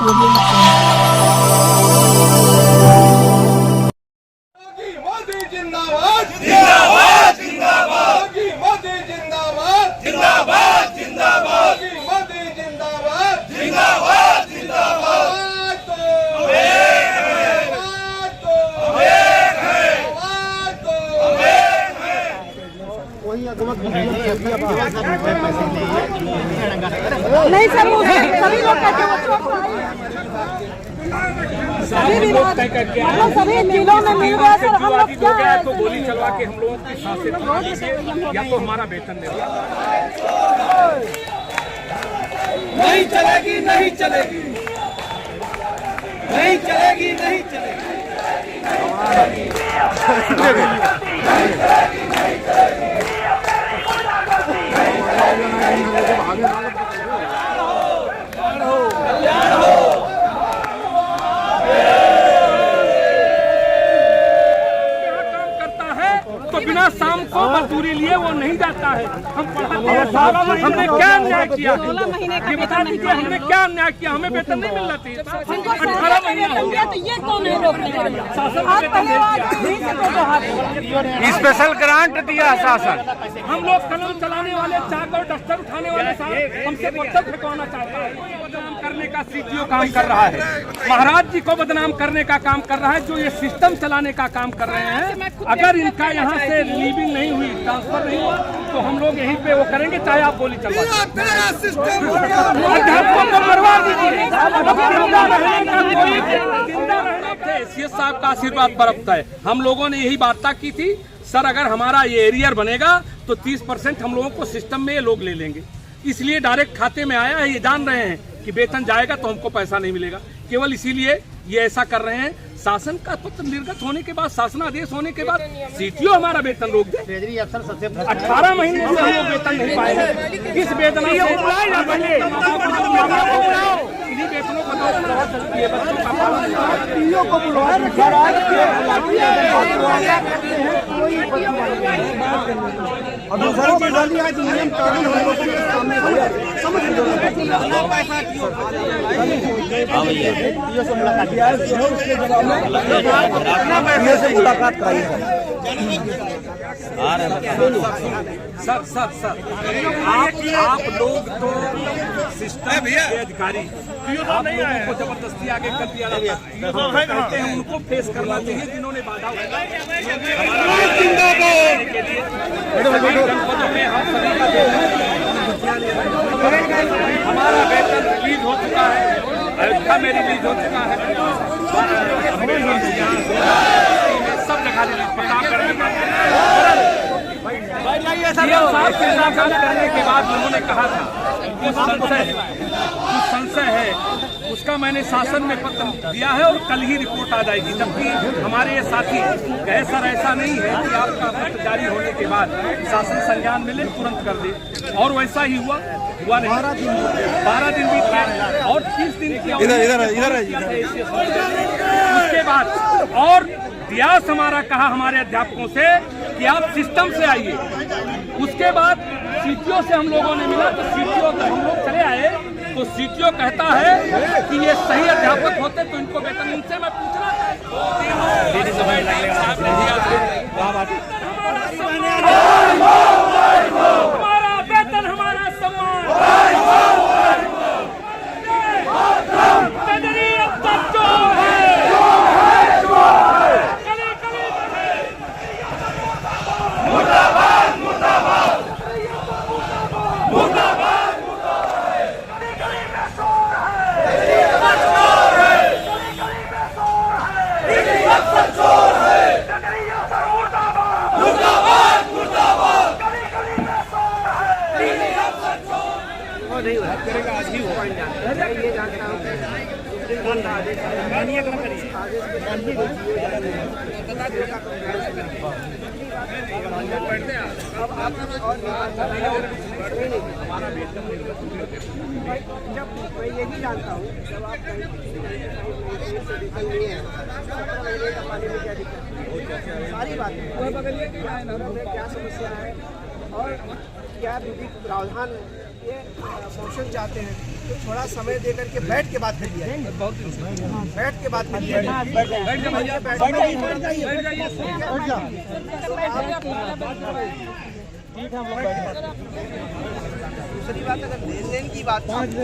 मोदी जिंदाबाद जिंदाबाद जिंदाबाद मोदी जिंदाबाद जिंदाबाद जिंदाबाद मोदी जिंदाबाद जिंदाबाद जिंदाबाद नहीं सर, सभी लोग सभी जिलों में मिल रहा है सर। हम लोग क्या है तो गोली चलवा के हम लोगों की सांसें या तो हमारा वेतन दे। नहीं चलेगी नहीं चलेगी नहीं चलेगी नहीं चलेगी बिना शाम को मजदूरी लिए वो नहीं जाता है। हम पढ़ाते हैं, हमने क्या अन्याय किया? ये बता दीजिए, हमने क्या अन्याय किया? हमें वेतन नहीं मिलना चाहिए। 18 महीना हो गया तो ये कौन है रोकने वाला? स्पेशल ग्रांट दिया शासन। हम लोग कलम चलाने वाले, चाक और डस्टर उठाने वाले हमसे पत्थर फेंकवाना चाहता है। बदनाम करने का सीटीओ काम कर रहा है, महाराज जी को बदनाम करने का काम कर रहा है, जो ये सिस्टम चलाने का काम कर रहे हैं। अगर इनका यहाँ से लीविंग नहीं हुई, ट्रांसफर नहीं हुआ, तो हम लोग यहीं पे वो करेंगे, चाहे आप गोली चलवा अध्यापकों को मरवा दीजिए। एसीएस साहब का आशीर्वाद बरतता है। हम लोगों ने यही वार्ता की थी, सर अगर हमारा ये एरियर बनेगा तो 30% हम लोगों को सिस्टम में ये लोग ले लेंगे। इसलिए डायरेक्ट खाते में आया है। ये जान रहे हैं कि वेतन जाएगा तो हमको पैसा नहीं मिलेगा, केवल इसीलिए ये ऐसा कर रहे हैं। शासन का पत्र निर्गत होने के बाद, शासनादेश होने के बाद सीटीओ हमारा वेतन रोक दे। 18 महीने से हम लोग वेतन नहीं पाए हैं। किस वेतन से इन्हीं वेतनों को मुलाकात कराई है। सर आप लोग तो सिस्टम के अधिकारी, को जबरदस्ती आगे कर दिया जाता है। उनको फेस करना चाहिए जिन्होंने बाधा उठाई। हमारा वेतन रिलीज हो चुका है, अयोध्या में रिलीज हो चुका है, सब जगह रिलीज करने के बाद उन्होंने कहा था कुछ संशय है, उसका मैंने शासन में पत्र दिया है और कल ही रिपोर्ट आ जाएगी। जबकि हमारे ये साथी कहे सर ऐसा नहीं है कि आपका पत्र जारी होने के बाद शासन संज्ञान में ले तुरंत कर दे, और वैसा ही हुआ नहीं। 12 दिन बीत गए और 30 दिन की उसके बाद और व्यास हमारा कहा हमारे अध्यापकों से कि आप सिस्टम से आइए। उसके बाद सीटीओ से हम लोगों ने मिला तो सीटीओ हम लोग चले आए तो सीटीओ कहता है कि ये सही अध्यापक होते तो इनको वेतन, इनसे मैं पूछना हमारा वेतन, हमारा सम्मान नहीं हो करेगा, आज ही हो पाएंगे। ये जानता हूँ जब मैं यही जानता हूँ जब आप सारी बातें क्या समस्या है और क्या विधि प्रावधान ये पोर्शन चाहते हैं तो थोड़ा समय दे करके बैठ के बात करिए, बैठ के बात करिए। दूसरी बात, अगर लेन देन की बात है तो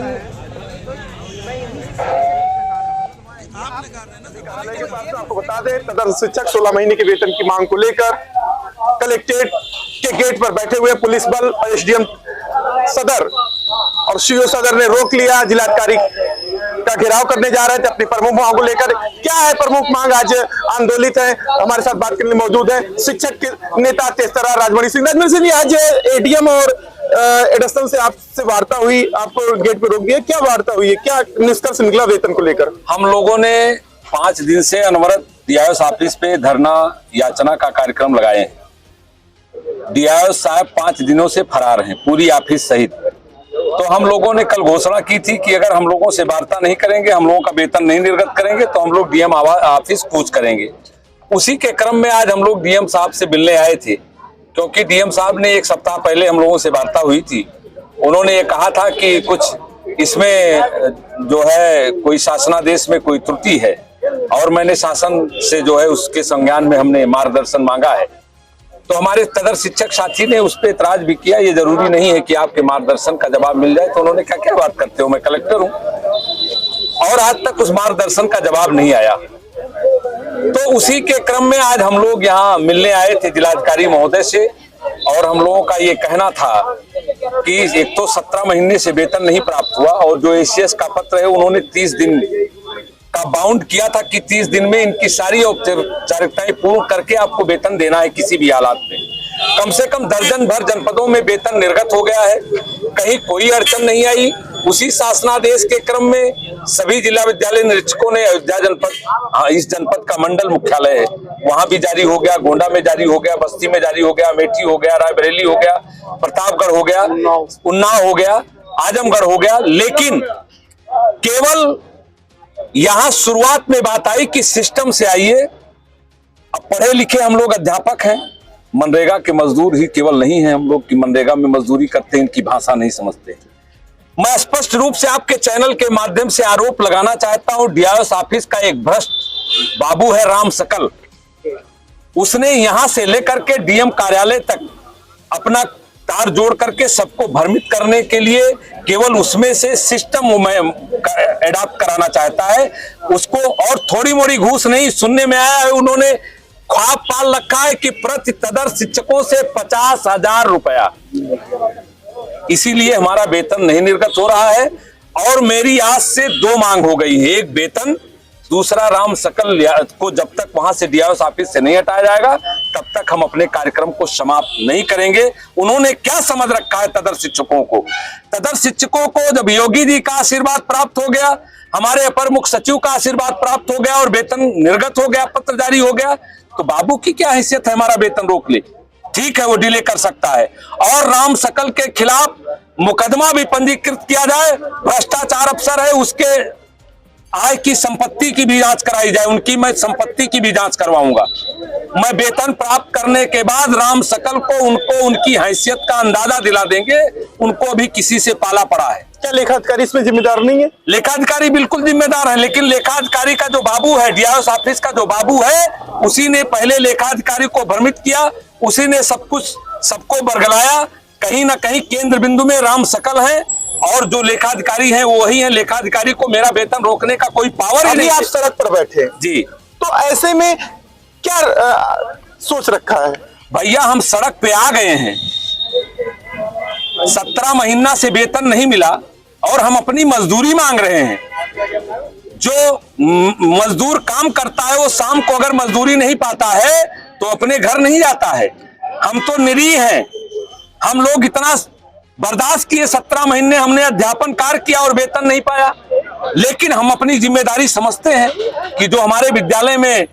मैं यहीं से आपको बता दें, तदर्थ शिक्षक 16 महीने के वेतन की मांग को लेकर कलेक्ट्रेट के गेट पर बैठे हुए पुलिस बल और एसडीएम सदर और सीओ सदर ने रोक लिया। जिलाधिकारी का घेराव करने जा रहे थे अपनी प्रमुख मांग को लेकर। क्या है प्रमुख मांग? आज आंदोलित है, हमारे साथ बात करने मौजूद है शिक्षक के नेता तेजतर्रा राजमणि सिंह। राजमणि सिंह, आज एडीएम और एडिशनल से आपसे वार्ता हुई, आपको गेट पे रोक दिया, क्या वार्ता हुई है, क्या निष्कर्ष निकला वेतन को लेकर? हम लोगों ने 5 दिन से अनवरत डीआईओ ऑफिस पे धरना याचना का कार्यक्रम लगाए हैं। डीआईओ साहब 5 दिनों से फरार हैं, पूरी ऑफिस सहित। तो हम लोगों ने कल घोषणा की थी कि अगर हम लोगों से वार्ता नहीं करेंगे, हम लोगों का वेतन नहीं निर्गत करेंगे, तो हम लोग डीएम ऑफिस कूच करेंगे। उसी के क्रम में आज हम लोग डीएम साहब से मिलने आए थे, क्योंकि डीएम साहब ने 1 सप्ताह पहले हम लोगों से वार्ता हुई थी। उन्होंने ये कहा था कि कुछ इसमें जो है कोई शासनादेश में कोई त्रुटि है, और मैंने शासन से जो है उसके संज्ञान में हमने मार्गदर्शन मांगा है। तो हमारे तदर्थ शिक्षक साथी ने उस पर एतराज भी किया, ये जरूरी नहीं है कि आपके मार्गदर्शन का जवाब मिल जाए। तो उन्होंने कहा क्या बात करते हो, मैं कलेक्टर हूं, और आज तक उस मार्गदर्शन का जवाब नहीं आया। तो उसी के क्रम में आज हम लोग यहाँ मिलने आए थे जिलाधिकारी महोदय से, और हम लोगों का ये कहना था कि एक तो 17 महीने से वेतन नहीं प्राप्त हुआ, और जो एसीएस का पत्र है उन्होंने 30 दिन का बाउंड किया था कि 30 दिन में इनकी सारी औपचारिकताएं पूर्ण करके आपको वेतन देना है किसी भी हालात में। कम से कम दर्जन भर जनपदों में वेतन निर्गत हो गया है, कहीं कोई अड़चन नहीं आई। उसी शासनादेश के क्रम में सभी जिला विद्यालय निरीक्षकों ने अयोध्या जनपद, इस जनपद का मंडल मुख्यालय है, वहां भी जारी हो गया, गोंडा में जारी हो गया, बस्ती में जारी हो गया, अमेठी हो गया, रायबरेली हो गया, प्रतापगढ़ हो गया, उन्नाव हो गया, आजमगढ़ हो गया। लेकिन केवल यहां शुरुआत में बात आई कि सिस्टम से आइए। अब पढ़े लिखे हम लोग अध्यापक हैं, मनरेगा के मजदूर ही केवल नहीं है हम लोग कि मनरेगा में मजदूरी करते हैं, इनकी भाषा नहीं समझते। मैं स्पष्ट रूप से आपके चैनल के माध्यम से आरोप लगाना चाहता हूं, डीआईओ ऑफिस का एक भ्रष्ट बाबू है राम सकल, उसने यहां से लेकर के डीएम कार्यालय तक अपना तार जोड़ करके सबको भ्रमित करने के लिए केवल उसमें से सिस्टम एडॉप्ट कराना चाहता है उसको। और थोड़ी मोड़ी घूस नहीं, सुनने में आया है उन्होंने ख्वाब पाल रखा है कि प्रति तदर्थ शिक्षकों से 50,000 रुपया, इसीलिए हमारा वेतन नहीं निर्गत हो रहा है। और मेरी आज से 2 मांग हो गई है, एक वेतन, दूसरा राम सकल को जब तक वहां से डीआईओ ऑफिस से नहीं हटाया जाएगा तब तक हम अपने कार्यक्रम को समाप्त नहीं करेंगे। उन्होंने क्या समझ रखा है तदर्थ शिक्षकों को? तदर्थ शिक्षकों को जब योगी जी का आशीर्वाद प्राप्त हो गया, हमारे अपर मुख्य सचिव का आशीर्वाद प्राप्त हो गया और वेतन निर्गत हो गया, पत्र जारी हो गया, तो बाबू की क्या हैसियत है हमारा वेतन रोक ले? ठीक है, वो डिले कर सकता है। और राम सकल के खिलाफ मुकदमा भी पंजीकृत किया जाए, भ्रष्टाचार अफसर है, उसके आय की संपत्ति की भी जांच कराई जाए, उनकी मैं संपत्ति की भी जांच करवाऊंगा। मैं वेतन प्राप्त करने के बाद राम सकल को उनको उनकी हैसियत का अंदाजा दिला देंगे, उनको भी किसी से पाला पड़ा है। क्या लेखाधिकारी इसमें जिम्मेदार नहीं है? लेखाधिकारी बिल्कुल जिम्मेदार है, लेकिन लेखाधिकारी का जो बाबू है, डीआईओ ऑफिस का जो बाबू है, उसी ने पहले लेखाधिकारी को भ्रमित किया, उसी ने सब कुछ सबको बरगलाया। कहीं ना कहीं केंद्र बिंदु में राम सकल है और जो लेखाधिकारी हैं वो वही है। लेखाधिकारी को मेरा वेतन रोकने का कोई पावर ही नहीं। आप सड़क पर बैठे जी, तो ऐसे में क्या सोच रखा है? भैया हम सड़क पे आ गए हैं, 17 महीना से वेतन नहीं मिला और हम अपनी मजदूरी मांग रहे हैं। जो मजदूर काम करता है वो शाम को अगर मजदूरी नहीं पाता है तो अपने घर नहीं जाता है। हम तो निरीह हैं, हम लोग इतना बर्दाश्त किए, 17 महीने हमने अध्यापन कार्य किया और वेतन नहीं पाया, लेकिन हम अपनी जिम्मेदारी समझते हैं कि जो हमारे विद्यालय में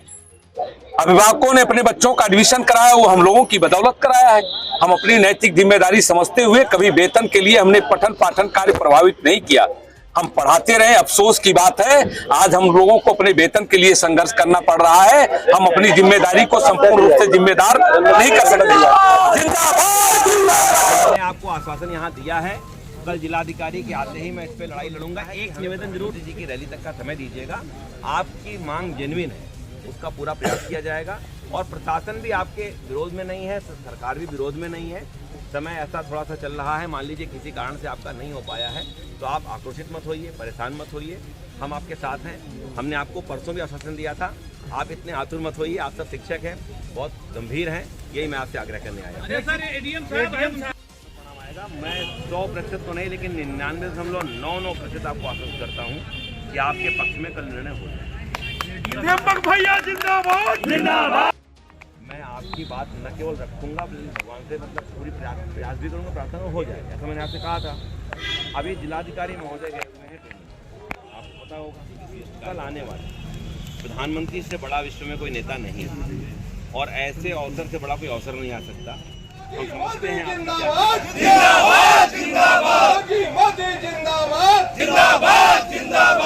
अभिभावकों ने अपने बच्चों का एडमिशन कराया वो हम लोगों की बदौलत कराया है। हम अपनी नैतिक जिम्मेदारी समझते हुए कभी वेतन के लिए हमने पठन पाठन कार्य प्रभावित नहीं किया, हम पढ़ाते रहे। अफसोस की बात है आज हम लोगों को अपने वेतन के लिए संघर्ष करना पड़ रहा है। हम अपनी जिम्मेदारी को संपूर्ण रूप से जिम्मेदार नहीं कर सकते। मैंने आपको आश्वासन यहाँ दिया है कल जिलाधिकारी के आते ही मैं इस पे लड़ाई लड़ूंगा। एक निवेदन जरूर जी की रैली तक का समय दीजिएगा, आपकी मांग जेन्युइन है, उसका पूरा प्रयास किया जाएगा और प्रशासन भी आपके विरोध में नहीं है, सरकार भी विरोध में नहीं है। समय ऐसा थोड़ा सा चल रहा है, मान लीजिए किसी कारण से आपका नहीं हो पाया है तो आप आक्रोशित मत होइए, परेशान मत होइए, हम आपके साथ हैं। हमने आपको परसों भी आश्वासन दिया था, आप इतने आतुर मत होइए, आप सब शिक्षक हैं, बहुत गंभीर हैं, यही मैं आपसे आग्रह करने आया। मैं 100% तो नहीं लेकिन 99.99% आपको आश्वस्त करता हूँ कि आपके पक्ष में कल निर्णय हो जाए। भैया जिंदाबाद जिंदाबाद। मैं आपकी बात न केवल रखूंगा बल्कि भगवान से मतलब पूरी प्रयास भी करूंगा, प्रार्थना हो जाए, ऐसा मैंने आपसे कहा था। अभी जिलाधिकारी महोदय गए हुए हैं, आपको पता होगा कल आने वाले प्रधानमंत्री से बड़ा विश्व में कोई नेता नहीं है और ऐसे अवसर से बड़ा कोई अवसर नहीं आ सकता। हम समझते हैं जिंदाबाद जिंदाबाद जिंदाबाद मोदी जिंदाबाद जिंदाबाद जिंदाबाद।